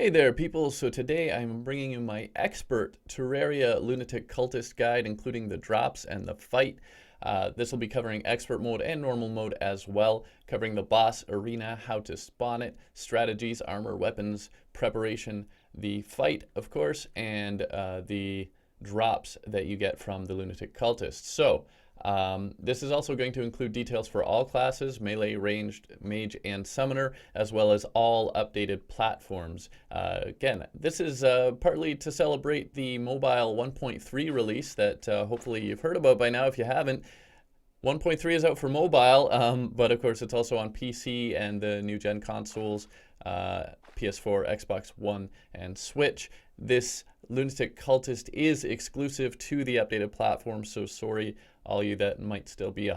Hey there, people. So today I'm bringing you my expert Terraria Lunatic Cultist guide, including the drops and the fight. This will be covering expert mode and normal mode as well, covering the boss arena, how to spawn it, strategies, armor, weapons, preparation, the fight, of course, and the drops that you get from the Lunatic Cultist. So, this is also going to include details for all classes, melee, ranged, mage, and summoner, as well as all updated platforms. Again, this is partly to celebrate the mobile 1.3 release that hopefully you've heard about by now. If you haven't, 1.3 is out for mobile, but of course it's also on PC and the new gen consoles, PS4, Xbox One, and Switch. This Lunatic Cultist is exclusive to the updated platform, so sorry all you that might still be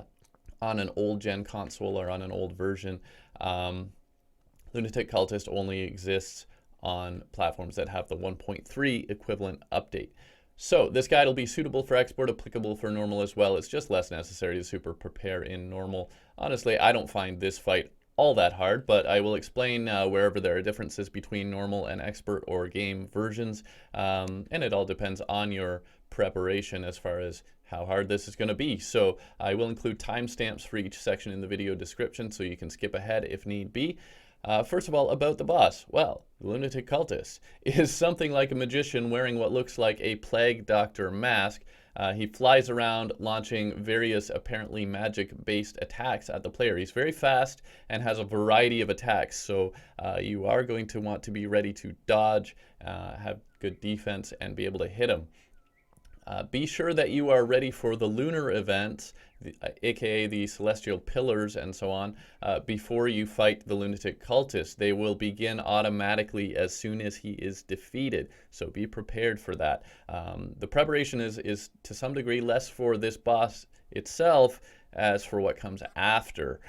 on an old gen console or on an old version. Lunatic Cultist only exists on platforms that have the 1.3 equivalent update. So this guide will be suitable for export, applicable for normal as well. It's just less necessary to super prepare in normal. Honestly, I don't find this fight all that hard, but I will explain wherever there are differences between normal and expert or game versions, and it all depends on your preparation as far as how hard this is going to be. So I will include timestamps for each section in the video description so you can skip ahead if need be. First of all, about the boss. Well, the Lunatic Cultist is something like a magician wearing what looks like a plague doctor mask. He flies around launching various apparently magic-based attacks at the player. He's very fast and has a variety of attacks, so you are going to want to be ready to dodge, have good defense, and be able to hit him. Be sure that you are ready for the lunar events, aka the celestial pillars and so on, before you fight the Lunatic Cultist. They will begin automatically as soon as he is defeated, so be prepared for that. The preparation is to some degree less for this boss itself as for what comes after,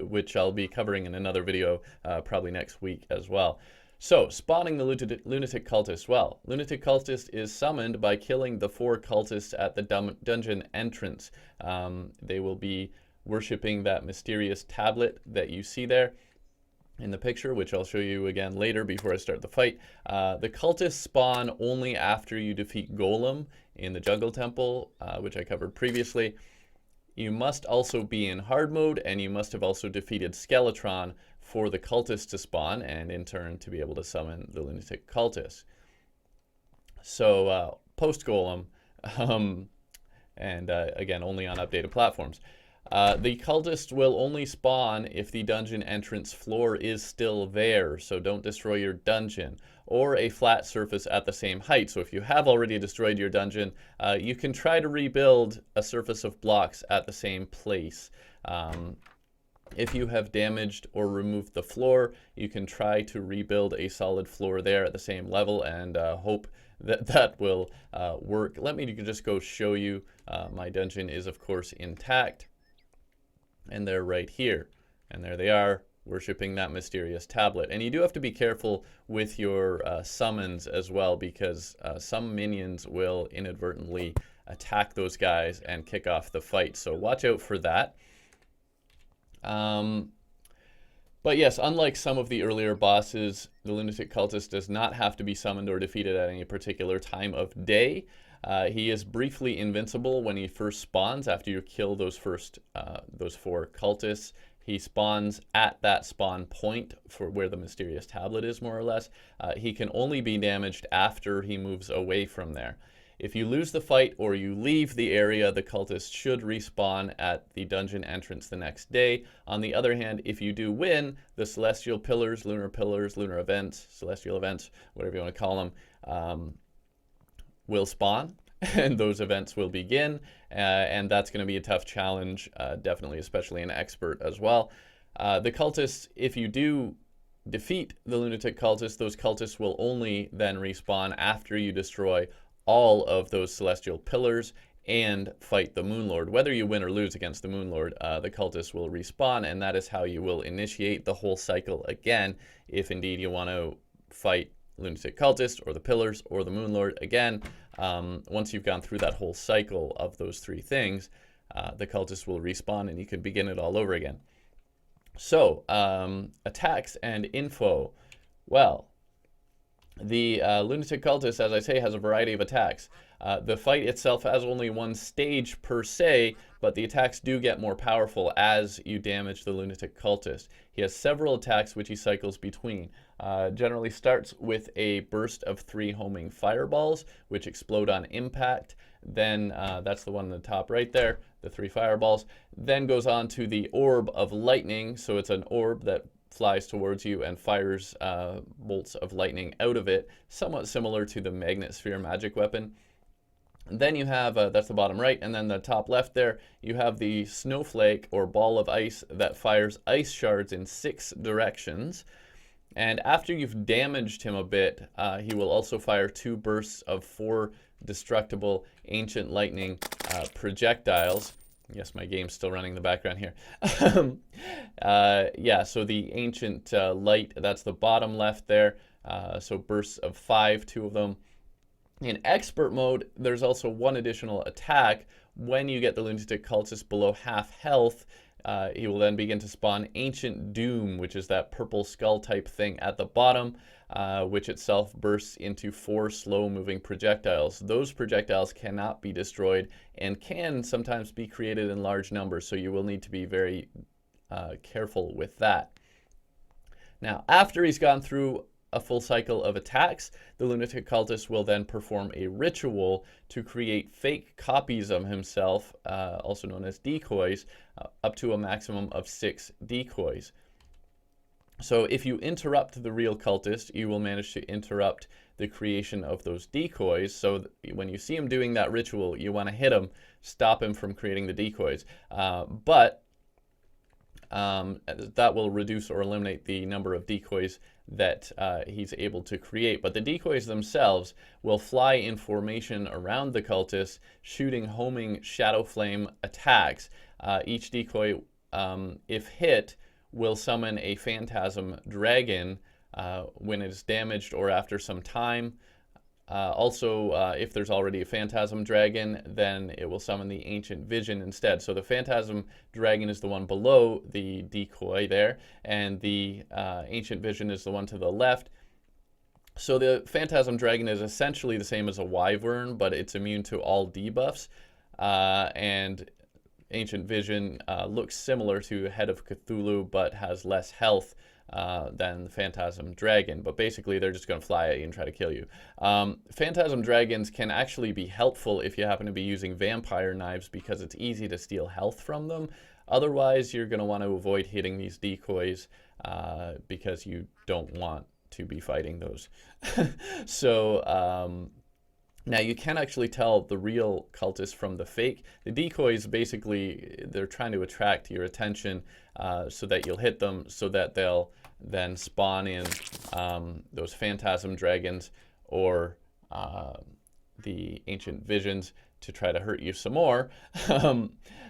which I'll be covering in another video probably next week as well. So, spawning the Lunatic Cultist. Well, Lunatic Cultist is summoned by killing the 4 cultists at the dungeon entrance. They will be worshipping that mysterious tablet that you see there in the picture, which I'll show you again later before I start the fight. The cultists spawn only after you defeat Golem in the jungle temple, which I covered previously. You must also be in hard mode, and you must have also defeated Skeletron for the cultist to spawn, and in turn to be able to summon the Lunatic Cultist. So, post-Golem, and again, only on updated platforms. The cultists will only spawn if the dungeon entrance floor is still there, so don't destroy your dungeon, or a flat surface at the same height. So if you have already destroyed your dungeon, you can try to rebuild a surface of blocks at the same place. If you have damaged or removed the floor, you can try to rebuild a solid floor there at the same level and hope that that will work. Let me just go show you. My dungeon is, of course, intact. And they're right here. And there they are, worshipping that mysterious tablet. And you do have to be careful with your summons as well, because some minions will inadvertently attack those guys and kick off the fight. So watch out for that. But yes, unlike some of the earlier bosses, the Lunatic Cultist does not have to be summoned or defeated at any particular time of day. He is briefly invincible when he first spawns after you kill those 4 cultists. He spawns at that spawn point for where the mysterious tablet is, more or less. He can only be damaged after he moves away from there. If you lose the fight or you leave the area, the cultist should respawn at the dungeon entrance the next day. On the other hand, if you do win, the celestial pillars, lunar events, celestial events, whatever you want to call them, will spawn, and those events will begin, and that's going to be a tough challenge, definitely, especially an expert as well. The cultists, if you do defeat the Lunatic Cultist, those cultists will only then respawn after you destroy all of those celestial pillars and fight the Moonlord. Whether you win or lose against the Moonlord, the cultists will respawn, and that is how you will initiate the whole cycle again, if indeed you want to fight Lunatic Cultist or the pillars or the Moonlord again. Once you've gone through that whole cycle of those 3 things, the cultists will respawn and you can begin it all over again. So, attacks and info. Well, The Lunatic Cultist, as I say, has a variety of attacks. The fight itself has only one stage per se, but the attacks do get more powerful as you damage the Lunatic Cultist. He has several attacks which he cycles between. Generally starts with a burst of 3 homing fireballs, which explode on impact. Then that's the one in the top right there, the 3 fireballs. Then goes on to the orb of lightning, so it's an orb that flies towards you and fires bolts of lightning out of it, somewhat similar to the magnet sphere magic weapon. Then you have, that's the bottom right, and then the top left there, you have the snowflake or ball of ice that fires ice shards in 6 directions. And after you've damaged him a bit, he will also fire 2 bursts of 4 destructible ancient lightning projectiles. Yes, my game's still running in the background here. Yeah, so the ancient light, that's the bottom left there. So bursts of 5, 2 of them. In expert mode, there's also one additional attack. When you get the Lunatic Cultist below half health, he will then begin to spawn Ancient Doom, which is that purple skull type thing at the bottom, which itself bursts into 4 slow-moving projectiles. Those projectiles cannot be destroyed and can sometimes be created in large numbers, so you will need to be very careful with that. Now, after he's gone through a full cycle of attacks, the Lunatic Cultist will then perform a ritual to create fake copies of himself, also known as decoys, up to a maximum of 6 decoys. So if you interrupt the real cultist, you will manage to interrupt the creation of those decoys. So when you see him doing that ritual, you want to hit him, stop him from creating the decoys. But that will reduce or eliminate the number of decoys that he's able to create. But the decoys themselves will fly in formation around the cultist, shooting homing shadow flame attacks. Each decoy, if hit, will summon a phantasm dragon when it is damaged or after some time. Also, if there's already a phantasm dragon, then it will summon the ancient vision instead. So the phantasm dragon is the one below the decoy there, and the ancient vision is the one to the left. So the phantasm dragon is essentially the same as a wyvern, but it's immune to all debuffs. And ancient vision looks similar to Head of Cthulhu, but has less health than the Phantasm Dragon, but basically they're just going to fly at you and try to kill you. Phantasm Dragons can actually be helpful if you happen to be using vampire knives because it's easy to steal health from them. Otherwise, you're going to want to avoid hitting these decoys because you don't want to be fighting those. So now you can actually tell the real cultist from the fake. The decoys, basically, they're trying to attract your attention so that you'll hit them, so that they'll then spawn in those phantasm dragons or the ancient visions to try to hurt you some more.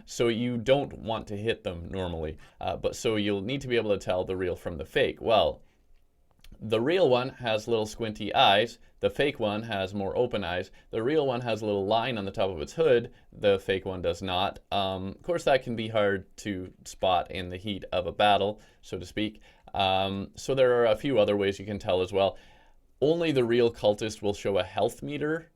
So you don't want to hit them normally. But so you'll need to be able to tell the real from the fake. Well, the real one has little squinty eyes. The fake one has more open eyes. The real one has a little line on the top of its hood. The fake one does not. Of course, that can be hard to spot in the heat of a battle, so to speak. So there are a few other ways you can tell as well. Only the real cultist will show a health meter.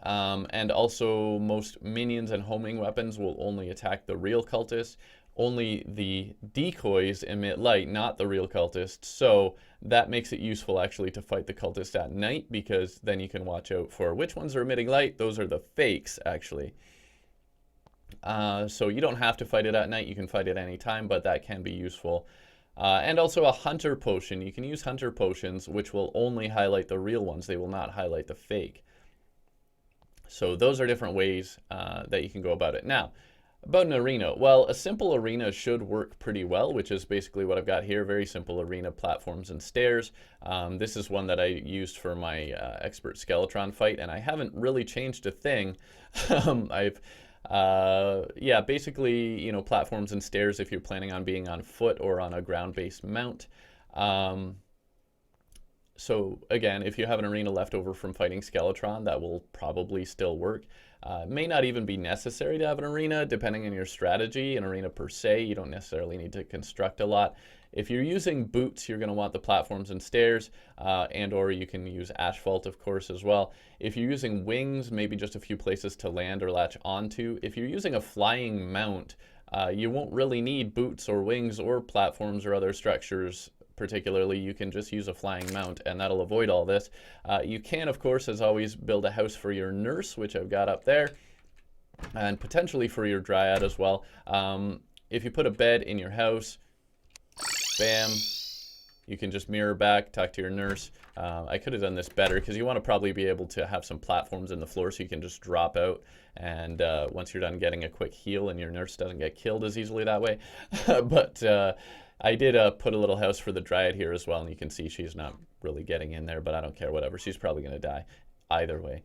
And also most minions and homing weapons will only attack the real cultist. Only the decoys emit light, not the real cultist. So that makes it useful actually to fight the cultist at night, because then you can watch out for which ones are emitting light. Those are the fakes, actually. So you don't have to fight it at night. You can fight it any time, but that can be useful. And also a hunter potion. You can use hunter potions, which will only highlight the real ones. They will not highlight the fake. So those are different ways that you can go about it. Now, about an arena. Well, a simple arena should work pretty well, which is basically what I've got here. Very simple arena, platforms and stairs. This is one that I used for my expert Skeletron fight, and I haven't really changed a thing. Yeah, basically, you know, platforms and stairs if you're planning on being on foot or on a ground-based mount. So again, if you have an arena left over from fighting Skeletron, that will probably still work. It may not even be necessary to have an arena, depending on your strategy. An arena per se, you don't necessarily need to construct a lot. If you're using boots, you're going to want the platforms and stairs, and or you can use asphalt, of course, as well. If you're using wings, maybe just a few places to land or latch onto. If you're using a flying mount, you won't really need boots or wings or platforms or other structures. Particularly, you can just use a flying mount and that'll avoid all this. You can, of course, as always, build a house for your nurse, which I've got up there, and potentially for your dryad as well. If you put a bed in your house, bam, you can just mirror back, talk to your nurse. I could have done this better because you want to probably be able to have some platforms in the floor so you can just drop out, and once you're done getting a quick heal, and your nurse doesn't get killed as easily that way. But I did put a little house for the dryad here as well, and you can see she's not really getting in there, but I don't care, whatever. She's probably going to die either way.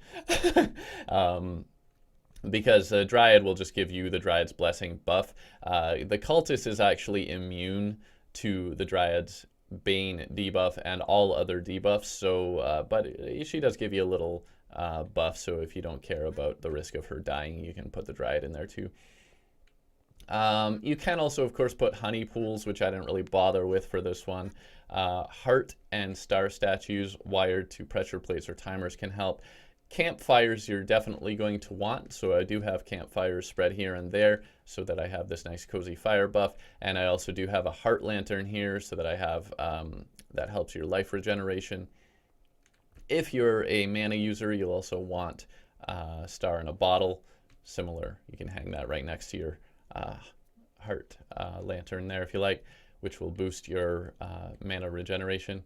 Because the dryad will just give you the dryad's blessing buff. The cultist is actually immune to the dryad's bane debuff and all other debuffs, so but she does give you a little buff, so if you don't care about the risk of her dying, you can put the dryad in there too. You can also, of course, put honey pools, which I didn't really bother with for this one. Heart and star statues wired to pressure plates or timers can help. Campfires you're definitely going to want, so I do have campfires spread here and there so that I have this nice cozy fire buff, and I also do have a heart lantern here so that I have that helps your life regeneration. If you're a mana user, you'll also want star in a bottle, similar. You can hang that right next to your heart lantern there if you like, which will boost your mana regeneration.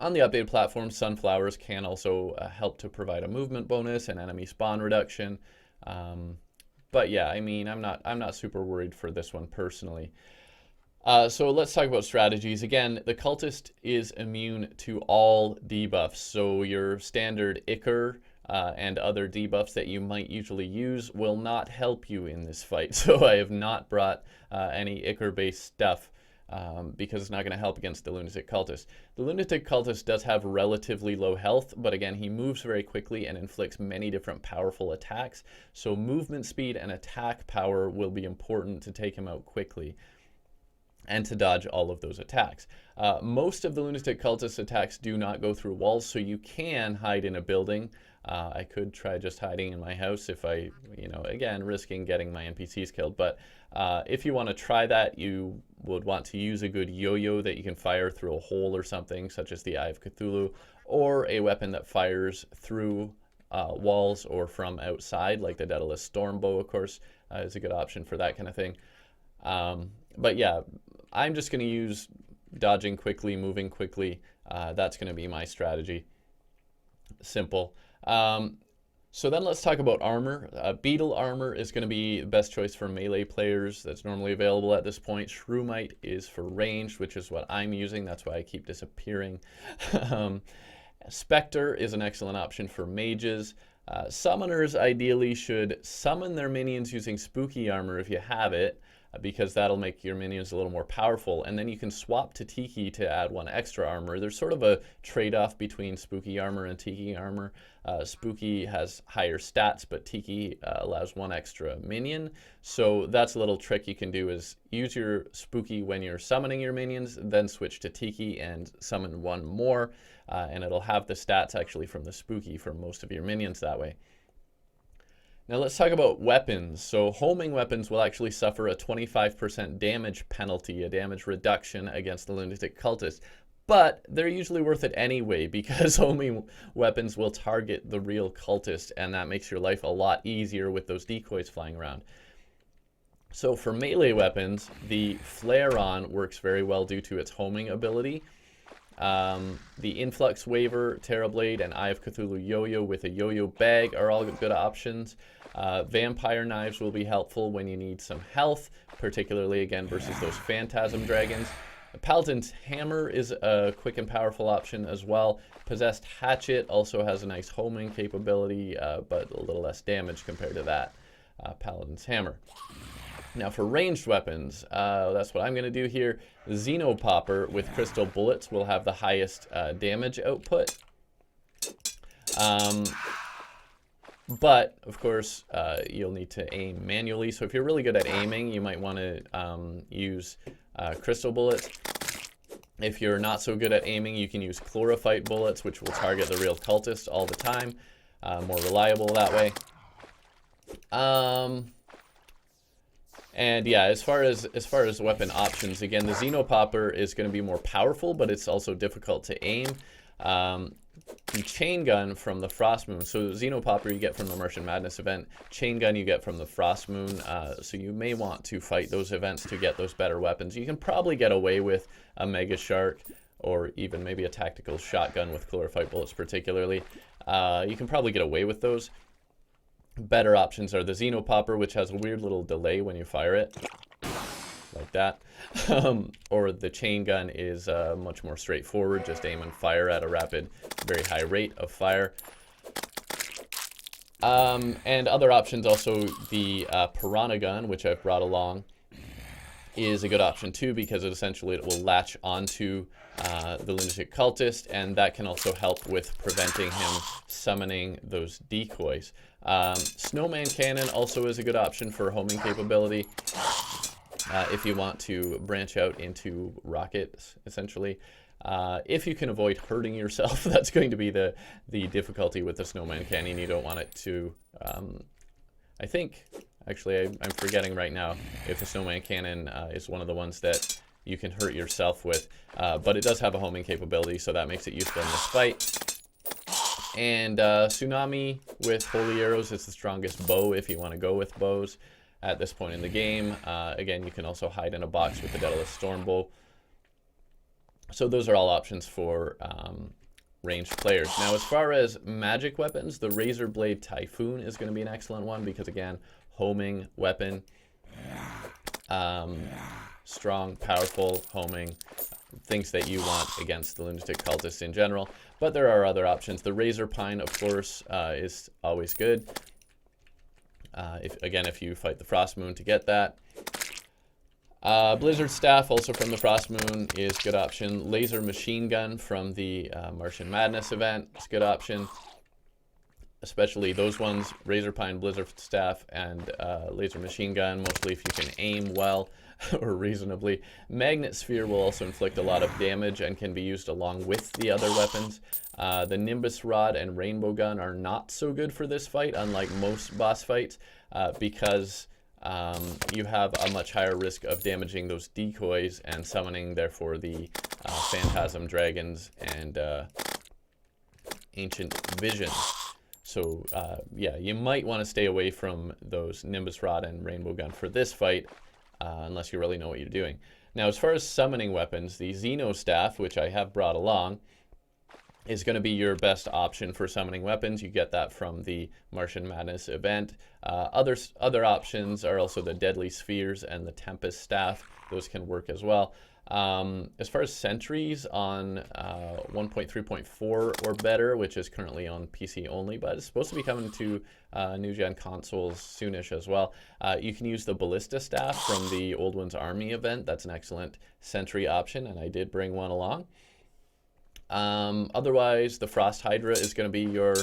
On the updated platform, sunflowers can also help to provide a movement bonus and enemy spawn reduction. But yeah, I mean, I'm not super worried for this one personally. So let's talk about strategies. Again, the cultist is immune to all debuffs. So your standard Ichor and other debuffs that you might usually use will not help you in this fight. So I have not brought any Ichor-based stuff because it's not going to help against the Lunatic Cultist. The Lunatic Cultist does have relatively low health, but again, he moves very quickly and inflicts many different powerful attacks. So movement speed and attack power will be important to take him out quickly and to dodge all of those attacks. Most of the Lunatic Cultist attacks do not go through walls, so you can hide in a building. I could try just hiding in my house if I, again, risking getting my NPCs killed. But if you want to try that, you would want to use a good yo-yo that you can fire through a hole or something, such as the Eye of Cthulhu, or a weapon that fires through walls or from outside, like the Daedalus Stormbow, of course, is a good option for that kind of thing. But yeah, I'm just going to use dodging quickly, moving quickly. That's going to be my strategy. Simple. So then let's talk about armor. Beetle armor is going to be the best choice for melee players. That's normally available at this point. Shroomite is for ranged, which is what I'm using. That's why I keep disappearing. Spectre is an excellent option for mages. Summoners ideally should summon their minions using spooky armor if you have it, because that'll make your minions a little more powerful, and then you can swap to Tiki to add one extra armor. There's sort of a trade-off between spooky armor and Tiki armor. Spooky has higher stats, but Tiki allows one extra minion. So that's a little trick you can do, is use your spooky when you're summoning your minions, then switch to Tiki and summon one more, and it'll have the stats actually from the spooky for most of your minions that way. Now let's talk about weapons. So homing weapons will actually suffer a 25% damage penalty, a damage reduction against the Lunatic Cultist. But they're usually worth it anyway, because homing weapons will target the real cultist, and that makes your life a lot easier with those decoys flying around. So for melee weapons, the Flare-On works very well due to its homing ability. The Influx Waver, Terrorblade, and Eye of Cthulhu Yo-Yo with a Yo-Yo bag are all good options. Vampire Knives will be helpful when you need some health, particularly again versus those Phantasm Dragons. Paladin's Hammer is a quick and powerful option as well. Possessed Hatchet also has a nice homing capability, but a little less damage compared to that Paladin's Hammer. Now for ranged weapons, that's what I'm going to do here. The Xenopopper with crystal bullets will have the highest damage output. But, of course, you'll need to aim manually. So if you're really good at aiming, you might want to use crystal bullets. If you're not so good at aiming, you can use chlorophyte bullets, which will target the real cultist all the time. More reliable that way. And yeah, as far as weapon options, again, the Xenopopper is going to be more powerful, but it's also difficult to aim. The chain gun from the Frost Moon. So Xenopopper you get from the Martian Madness event. Chain gun you get from the Frost Moon. So you may want to fight those events to get those better weapons. You can probably get away with a Mega Shark or even maybe a tactical shotgun with chlorophyte bullets particularly. You can probably get away with those. Better options are the Xenopopper, which has a weird little delay when you fire it. Like that. Or the chain gun is much more straightforward, just aim and fire at a rapid, very high rate of fire. And other options also, the Piranha gun, which I've brought along, is a good option too, because it will latch onto the Lunatic Cultist, and that can also help with preventing him summoning those decoys. Snowman Cannon also is a good option for homing capability. If you want to branch out into rockets, essentially. If you can avoid hurting yourself, that's going to be the difficulty with the Snowman Cannon. You don't want it to, I think, actually I'm forgetting right now if the Snowman Cannon is one of the ones that you can hurt yourself with. But it does have a homing capability, so that makes it useful in this fight. And Tsunami with Holy Arrows is the strongest bow if you want to go with bows at this point in the game. Again, you can also hide in a box with the Daedalus Stormbow. So those are all options for ranged players. Now, as far as magic weapons, the Razor Blade Typhoon is going to be an excellent one because, again, homing weapon. Strong, powerful, homing, things that you want against the Lunatic Cultists in general. But there are other options. The Razor Pine, of course, is always good. If you fight the Frost Moon to get that. Blizzard Staff, also from the Frost Moon, is a good option. Laser Machine Gun from the Martian Madness event is a good option. Especially those ones, Razor Pine, Blizzard Staff, and Laser Machine Gun, mostly if you can aim well or reasonably. Magnet Sphere will also inflict a lot of damage and can be used along with the other weapons. The Nimbus Rod and Rainbow Gun are not so good for this fight, unlike most boss fights, because you have a much higher risk of damaging those decoys and summoning, therefore, the Phantasm Dragons and Ancient Visions. So, yeah, you might want to stay away from those Nimbus Rod and Rainbow Gun for this fight, unless you really know what you're doing. Now, as far as summoning weapons, the Xeno Staff, which I have brought along, is going to be your best option for summoning weapons. You get that from the Martian Madness event. Other options are also the Deadly Spheres and the Tempest Staff. Those can work as well. As far as sentries on 1.3.4 or better, which is currently on PC only, but it's supposed to be coming to new gen consoles soonish as well. You can use the Ballista Staff from the Old One's Army event. That's an excellent sentry option, and I did bring one along. Otherwise, the Frost Hydra is going to be your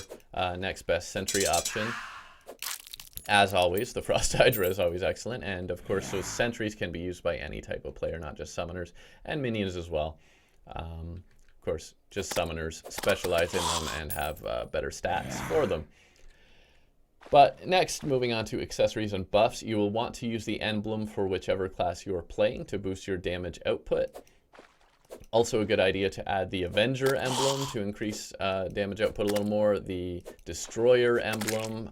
next best sentry option. As always, the Frost Hydra is always excellent, and of course those sentries can be used by any type of player, not just summoners, and minions as well. Of course, just summoners specialize in them and have better stats for them. But next, moving on to accessories and buffs, you will want to use the emblem for whichever class you are playing to boost your damage output. Also a good idea to add the Avenger emblem to increase damage output a little more. The Destroyer emblem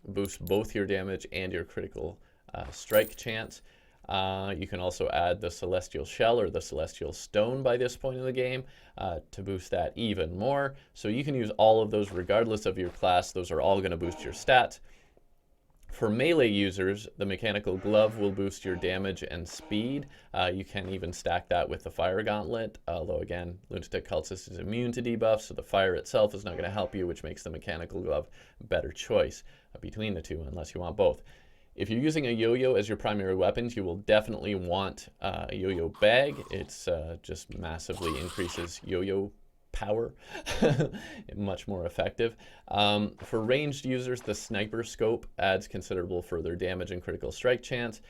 boosts both your damage and your critical strike chance. You can also add the Celestial Shell or the Celestial Stone by this point in the game to boost that even more. So you can use all of those regardless of your class. Those are all going to boost your stats. For melee users, the Mechanical Glove will boost your damage and speed. You can even stack that with the Fire Gauntlet, although again, Lunatic Cultist is immune to debuffs, so the fire itself is not going to help you, which makes the Mechanical Glove a better choice between the two, unless you want both. If you're using a yo-yo as your primary weapons, you will definitely want a yo-yo bag. It's just massively increases yo-yo power, much more effective. For ranged users, the sniper scope adds considerable further damage and critical strike chance.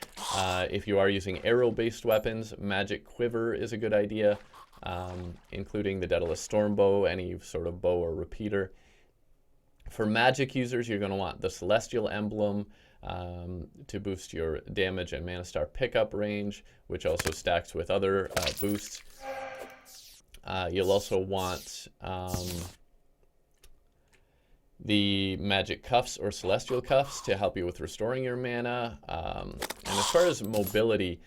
If you are using arrow-based weapons, magic quiver is a good idea, including the Daedalus storm bow, any sort of bow or repeater. For magic users, you're going to want the celestial emblem to boost your damage and mana star pickup range, which also stacks with other boosts. You'll also want the magic cuffs or celestial cuffs to help you with restoring your mana. And as far as mobility,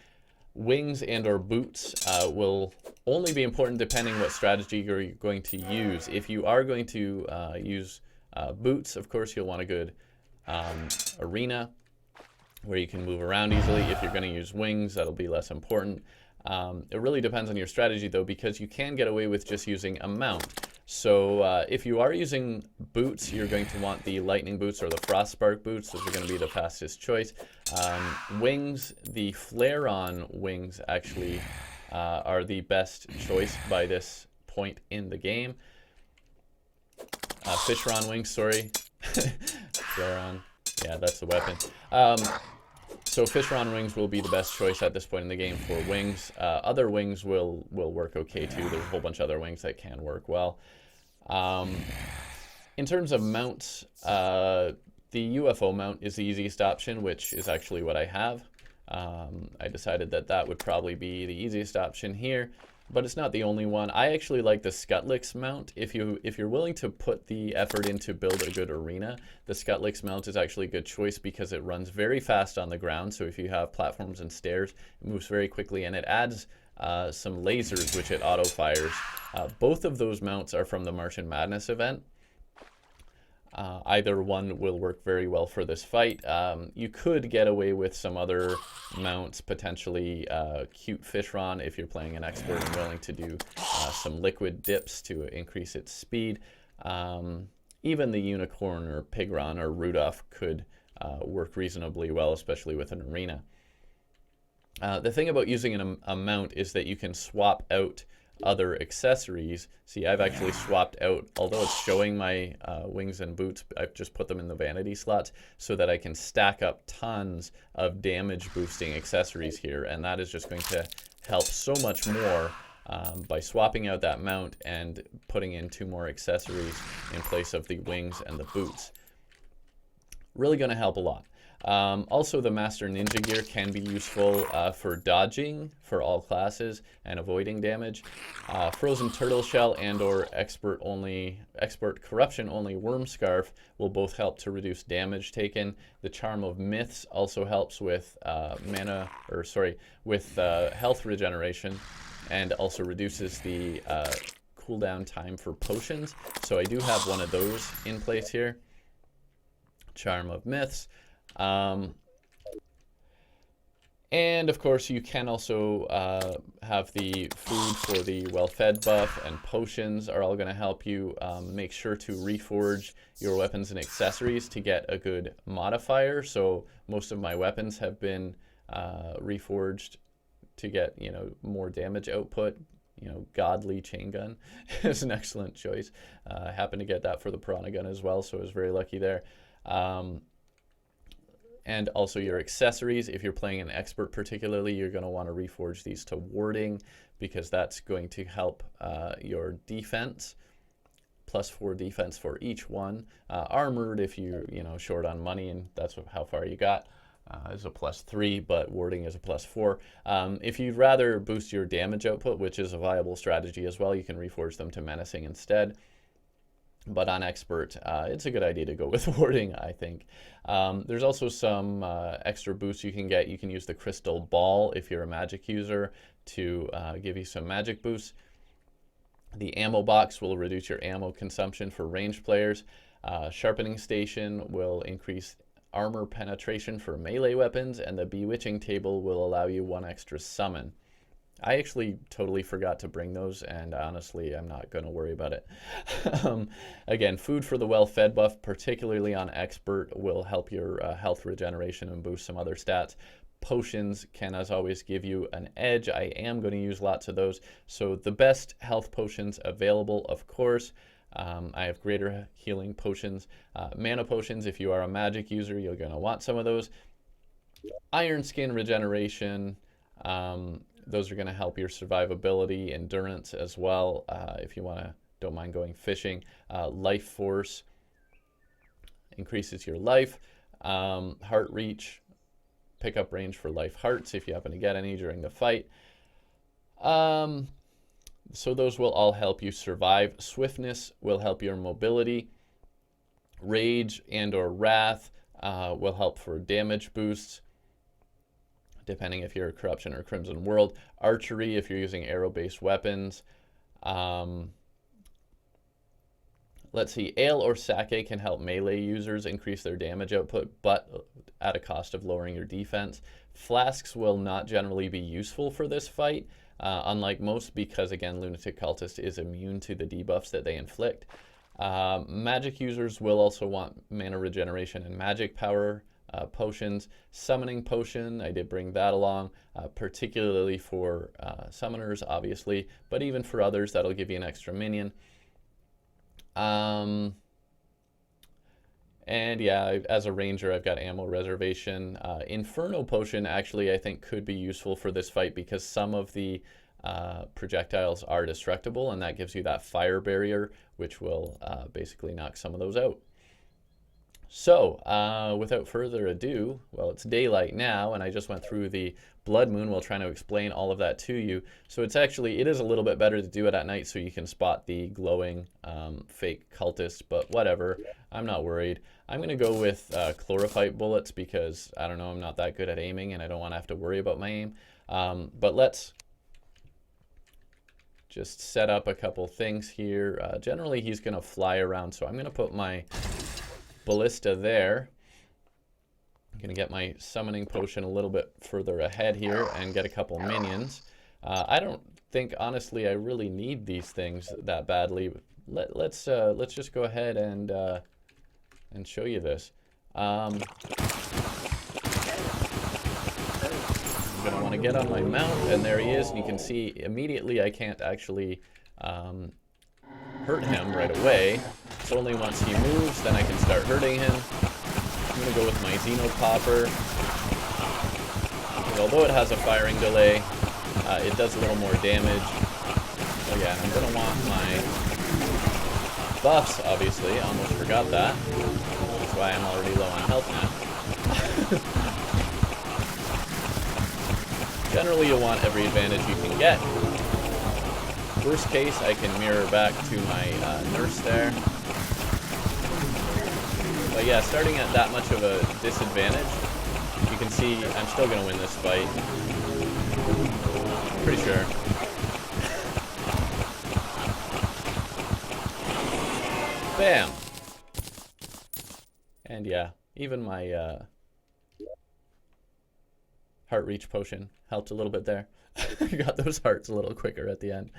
wings and or boots will only be important depending what strategy you're going to use. If you are going to use boots, of course, you'll want a good arena where you can move around easily. If you're going to use wings, that'll be less important. It really depends on your strategy, though, because you can get away with just using a mount. So if you are using boots, you're going to want the lightning boots or the frost spark boots. Those are going to be the fastest choice. Wings, the flare-on wings actually are the best choice by this point in the game. Fisher-on wings, sorry. Flare-on, yeah, that's the weapon. So Fisher-on wings will be the best choice at this point in the game for wings. Other wings will work okay too. There's a whole bunch of other wings that can work well. In terms of mounts, the UFO mount is the easiest option, which is actually what I have. I decided that that would probably be the easiest option here, but it's not the only one. I actually like the Scutlix mount. If you're willing to put the effort in to build a good arena, the Scutlix mount is actually a good choice because it runs very fast on the ground. So if you have platforms and stairs, it moves very quickly, and it adds some lasers, which it auto fires. Both of those mounts are from the Martian Madness event. Either one will work very well for this fight. You could get away with some other mounts, potentially cute Fishron if you're playing an expert and willing to do some liquid dips to increase its speed. Even the Unicorn or Pigron or Rudolph could work reasonably well, especially with an arena. The thing about using a mount is that you can swap out other accessories. See, I've actually swapped out, although it's showing my wings and boots, I've just put them in the vanity slots so that I can stack up tons of damage boosting accessories here, and that is just going to help so much more by swapping out that mount and putting in 2 more accessories in place of the wings and the boots. Really going to help a lot. Also, the Master Ninja gear can be useful for dodging for all classes and avoiding damage. Frozen Turtle Shell and or Expert Corruption only Worm Scarf will both help to reduce damage taken. The Charm of Myths also helps with health regeneration, and also reduces the cooldown time for potions. So I do have one of those in place here. Charm of Myths. And of course you can also have the food for the well-fed buff, and potions are all going to help you. Make sure to reforge your weapons and accessories to get a good modifier. So most of my weapons have been reforged to get, more damage output. Godly chain gun is an excellent choice. I happened to get that for the Piranha gun as well, so I was very lucky there. And also your accessories. If you're playing an expert particularly, you're going to want to reforge these to warding, because that's going to help your defense. +4 defense for each one. Armored, if you're short on money and that's how far you got, is a +3, but warding is a +4. If you'd rather boost your damage output, which is a viable strategy as well, you can reforge them to menacing instead. But on expert, it's a good idea to go with warding, I think. There's also some extra boosts you can get. You can use the crystal ball if you're a magic user to give you some magic boosts. The ammo box will reduce your ammo consumption for ranged players. Sharpening station will increase armor penetration for melee weapons, and the bewitching table will allow you 1 extra summon. I actually totally forgot to bring those, and honestly, I'm not going to worry about it. Again, food for the well-fed buff, particularly on expert, will help your health regeneration and boost some other stats. Potions can, as always, give you an edge. I am going to use lots of those. So the best health potions available, of course. I have greater healing potions. Mana potions, if you are a magic user, you're going to want some of those. Iron skin regeneration. Those are going to help your survivability, endurance as well. If you don't mind going fishing. Life force increases your life. Heart reach, pickup range for life hearts if you happen to get any during the fight. So those will all help you survive. Swiftness will help your mobility. Rage and or wrath will help for damage boosts, depending if you're a Corruption or Crimson World. Archery, if you're using arrow-based weapons. Let's see, ale or sake can help melee users increase their damage output, but at a cost of lowering your defense. Flasks will not generally be useful for this fight, unlike most, because again, Lunatic Cultist is immune to the debuffs that they inflict. Magic users will also want mana regeneration and magic power potions. Summoning potion, I did bring that along, particularly for summoners, obviously, but even for others, that'll give you an extra minion. And yeah, as a ranger, I've got ammo reservation. Inferno potion actually I think could be useful for this fight because some of the projectiles are destructible, and that gives you that fire barrier, which will basically knock some of those out. So, without further ado, well, it's daylight now, and I just went through the blood moon while trying to explain all of that to you. So it is a little bit better to do it at night so you can spot the glowing fake cultists, but whatever, I'm not worried. I'm going to go with chlorophyte bullets because, I don't know, I'm not that good at aiming and I don't want to have to worry about my aim. But let's just set up a couple things here. Generally, he's going to fly around, so I'm going to put my ballista there. I'm going to get my summoning potion a little bit further ahead here and get a couple minions. I don't think, honestly, I really need these things that badly. Let's just go ahead and show you this. I'm going to want to get on my mount, and there he is. And you can see immediately I can't actually hurt him right away. It's only once he moves, then I can start hurting him. I'm going to go with my Xenopopper. Because although it has a firing delay, it does a little more damage. So yeah, I'm going to want my buffs, obviously. I almost forgot that. That's why I'm already low on health now. Generally, you'll want every advantage you can get. Worst case, I can mirror back to my nurse there. But yeah, starting at that much of a disadvantage, you can see I'm still going to win this fight. Pretty sure. Bam! And yeah, even my heart reach potion helped a little bit there. Got those hearts a little quicker at the end.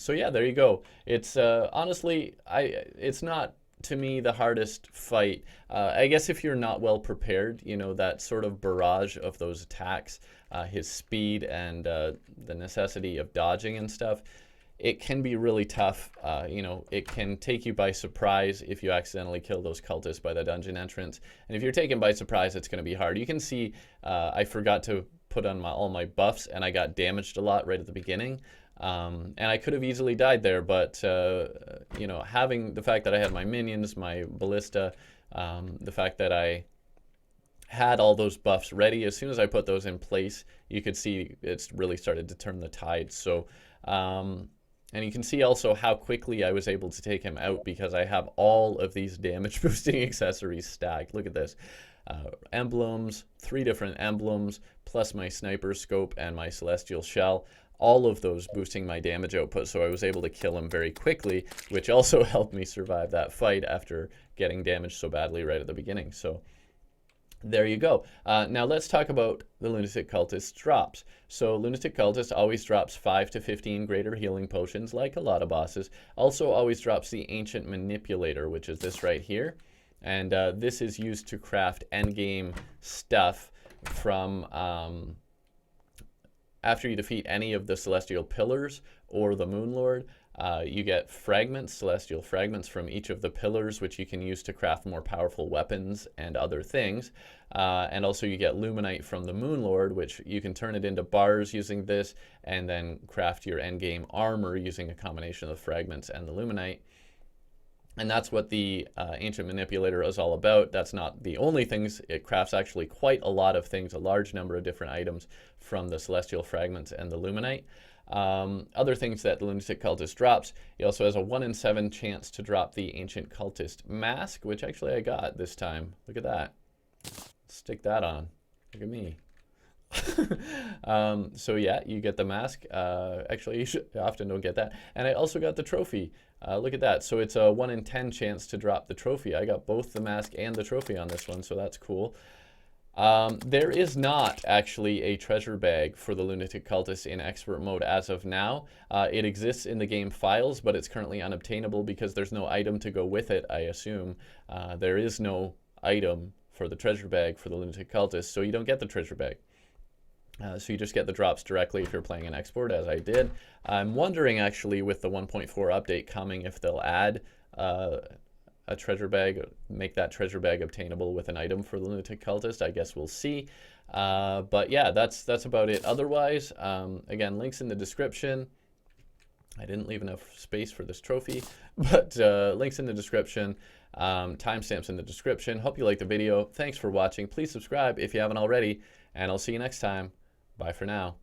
So yeah, there you go. It's honestly, it's not, to me, the hardest fight. I guess if you're not well prepared, you know, that sort of barrage of those attacks, his speed and the necessity of dodging and stuff, it can be really tough. You know, it can take you by surprise if you accidentally kill those cultists by the dungeon entrance. And if you're taken by surprise, it's going to be hard. You can see I forgot to put on all my buffs, and I got damaged a lot right at the beginning. And I could have easily died there, but you know, having the fact that I had my minions, my ballista, the fact that I had all those buffs ready, as soon as I put those in place, you could see it's really started to turn the tide. So, and you can see also how quickly I was able to take him out because I have all of these damage boosting accessories stacked. Look at this. Emblems, 3 different emblems, plus my sniper scope and my celestial shell. All of those boosting my damage output, so I was able to kill him very quickly, which also helped me survive that fight after getting damaged so badly right at the beginning. So There you go. Now let's talk about the Lunatic Cultist drops. So Lunatic Cultist always drops 5 to 15 greater healing potions, like a lot of bosses. Also always drops the Ancient Manipulator, which is this right here. And this is used to craft endgame stuff from after you defeat any of the Celestial Pillars or the Moon Lord. You get fragments, celestial fragments from each of the pillars, which you can use to craft more powerful weapons and other things. And also you get luminite from the Moon Lord, which you can turn it into bars using this, and then craft your endgame armor using a combination of the fragments and the luminite. And that's what the Ancient Manipulator is all about. That's not the only things. It crafts actually quite a lot of things, a large number of different items from the celestial fragments and the luminite. Other things that the Lunatic Cultist drops, he also has a 1 in 7 chance to drop the Ancient Cultist Mask, which actually I got this time. Look at that. Stick that on. Look at me. So yeah, you get the mask. Actually, you often don't get that. And I also got the trophy. Look at that. So it's a 1 in 10 chance to drop the trophy. I got both the mask and the trophy on this one, so that's cool. There is not actually a treasure bag for the Lunatic Cultist in expert mode as of now. It exists in the game files, but it's currently unobtainable because there's no item to go with it, I assume. There is no item for the treasure bag for the Lunatic Cultist, so you don't get the treasure bag. So you just get the drops directly if you're playing in export, as I did. I'm wondering, actually, with the 1.4 update coming, if they'll add a treasure bag, make that treasure bag obtainable with an item for the Lunatic Cultist. I guess we'll see. But yeah, that's about it. Otherwise, again, links in the description. I didn't leave enough space for this trophy, but links in the description, timestamps in the description. Hope you liked the video. Thanks for watching. Please subscribe if you haven't already, and I'll see you next time. Bye for now.